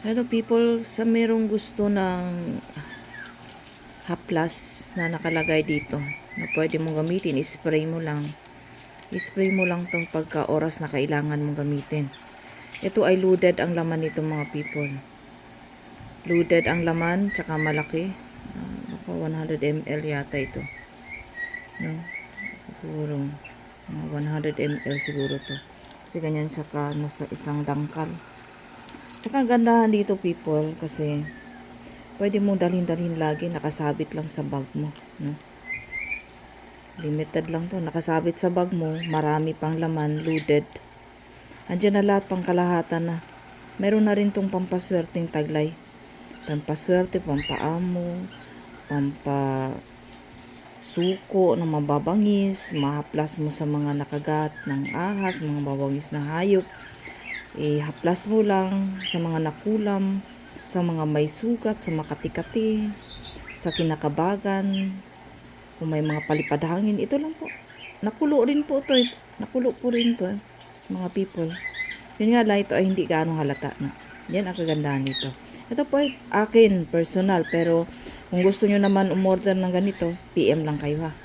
Hello people, sa merong gusto ng haplas na nakalagay dito na pwede mong gamitin, spray mo lang. I-spray mo lang tong pagka oras na kailangan mong gamitin. Ito ay loaded ang laman nito mga people. Loaded ang laman, tsaka malaki. 100 ml yata ito. No? Siguro, 100 ml siguro to. Kasi ganyan siya ka sa isang dangkal. Saka gandahan dito people kasi pwede mong dalhin-dalhin lagi, nakasabit lang sa bag mo, no? Limited lang to, nakasabit sa bag mo, marami pang laman, loaded. Andiyan na lahat, pang kalahatan na. Meron na rin tong pampaswerteng taglay. Pampaswerte, pampaamo, pampasuko ng mababangis, mahaplas mo sa mga nakagat ng ahas, mga mababangis na hayop. Ihaplas mo lang sa mga nakulam, sa mga may sugat, sa makati-kati, sa kinakabagan, kung may mga palipad hangin, ito lang po. Nakulo rin po ito. Nakulo po rin ito, mga people. Yun nga lang, ito ay hindi gaano halata na. Yan ang kagandahan nito. Ito po ay akin, personal. Pero kung gusto nyo naman umorder ng ganito, PM lang kayo ha.